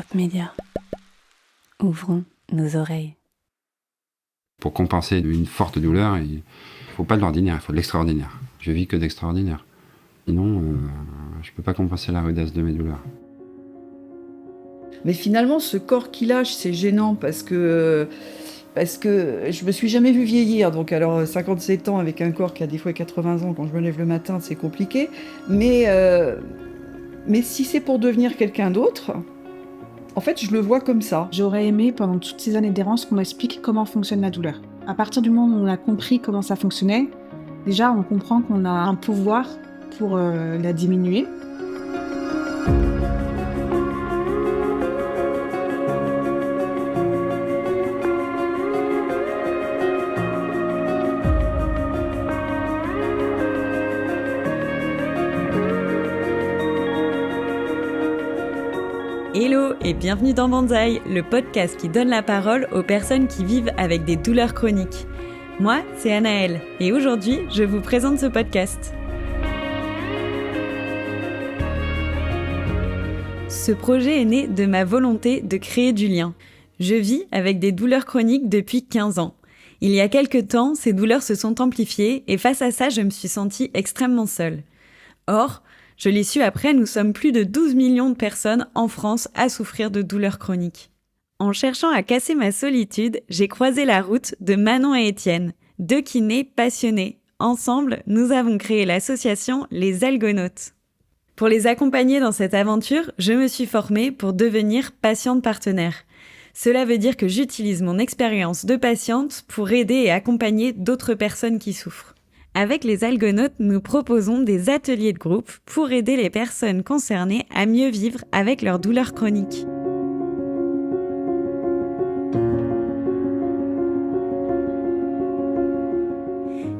Top Média. Ouvrons nos oreilles. Pour compenser une forte douleur, il ne faut pas de l'ordinaire, il faut de l'extraordinaire. Je vis que d'extraordinaire. Sinon, je ne peux pas compenser la rudesse de mes douleurs. Mais finalement, ce corps qui lâche, c'est gênant parce que je me suis jamais vue vieillir. Donc alors 57 ans avec un corps qui a des fois 80 ans, quand je me lève le matin, c'est compliqué. Mais si c'est pour devenir quelqu'un d'autre, en fait, je le vois comme ça. J'aurais aimé, pendant toutes ces années d'errance, qu'on m'explique comment fonctionne la douleur. À partir du moment où on a compris comment ça fonctionnait, déjà, on comprend qu'on a un pouvoir pour la diminuer. Hello et bienvenue dans Banzai, le podcast qui donne la parole aux personnes qui vivent avec des douleurs chroniques. Moi, c'est Anaëlle et aujourd'hui, je vous présente ce podcast. Ce projet est né de ma volonté de créer du lien. Je vis avec des douleurs chroniques depuis 15 ans. Il y a quelques temps, ces douleurs se sont amplifiées et face à ça, je me suis sentie extrêmement seule. Or, je l'ai su après, nous sommes plus de 12 millions de personnes en France à souffrir de douleurs chroniques. En cherchant à casser ma solitude, j'ai croisé la route de Manon et Étienne, deux kinés passionnés. Ensemble, nous avons créé l'association Les Algonautes. Pour les accompagner dans cette aventure, je me suis formée pour devenir patiente partenaire. Cela veut dire que j'utilise mon expérience de patiente pour aider et accompagner d'autres personnes qui souffrent. Avec les Algonautes, nous proposons des ateliers de groupe pour aider les personnes concernées à mieux vivre avec leurs douleurs chroniques.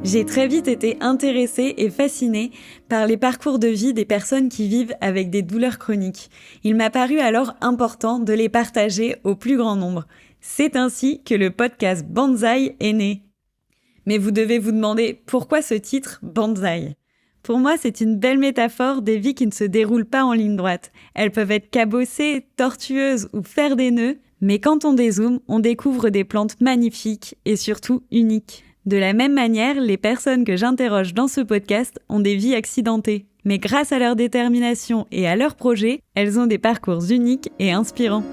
J'ai très vite été intéressée et fascinée par les parcours de vie des personnes qui vivent avec des douleurs chroniques. Il m'a paru alors important de les partager au plus grand nombre. C'est ainsi que le podcast Banzai est né. Mais vous devez vous demander pourquoi ce titre Banzai. Pour moi, c'est une belle métaphore des vies qui ne se déroulent pas en ligne droite. Elles peuvent être cabossées, tortueuses ou faire des nœuds, mais quand on dézoome, on découvre des plantes magnifiques et surtout uniques. De la même manière, les personnes que j'interroge dans ce podcast ont des vies accidentées. Mais grâce à leur détermination et à leurs projets, elles ont des parcours uniques et inspirants.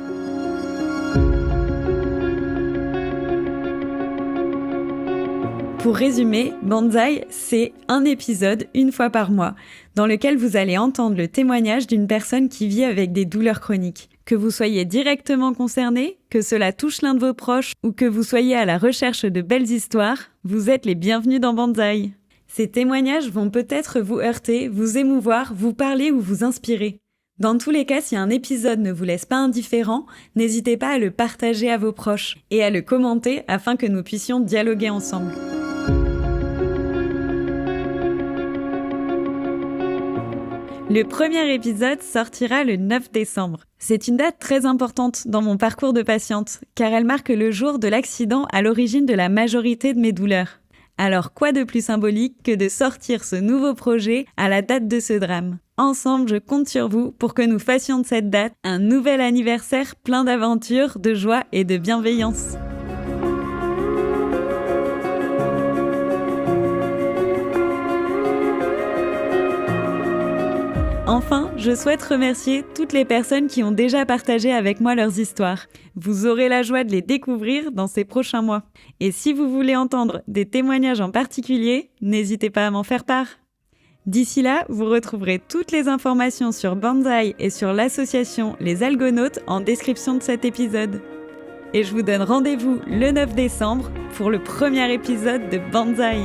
Pour résumer, Banzai, c'est un épisode une fois par mois, dans lequel vous allez entendre le témoignage d'une personne qui vit avec des douleurs chroniques. Que vous soyez directement concerné, que cela touche l'un de vos proches ou que vous soyez à la recherche de belles histoires, vous êtes les bienvenus dans Banzai. Ces témoignages vont peut-être vous heurter, vous émouvoir, vous parler ou vous inspirer. Dans tous les cas, si un épisode ne vous laisse pas indifférent, n'hésitez pas à le partager à vos proches et à le commenter afin que nous puissions dialoguer ensemble. Le premier épisode sortira le 9 décembre. C'est une date très importante dans mon parcours de patiente, car elle marque le jour de l'accident à l'origine de la majorité de mes douleurs. Alors quoi de plus symbolique que de sortir ce nouveau projet à la date de ce drame ? Ensemble, je compte sur vous pour que nous fassions de cette date un nouvel anniversaire plein d'aventures, de joie et de bienveillance. Enfin, je souhaite remercier toutes les personnes qui ont déjà partagé avec moi leurs histoires. Vous aurez la joie de les découvrir dans ces prochains mois. Et si vous voulez entendre des témoignages en particulier, n'hésitez pas à m'en faire part. D'ici là, vous retrouverez toutes les informations sur Banzai et sur l'association Les Algonautes en description de cet épisode. Et je vous donne rendez-vous le 9 décembre pour le premier épisode de Banzai.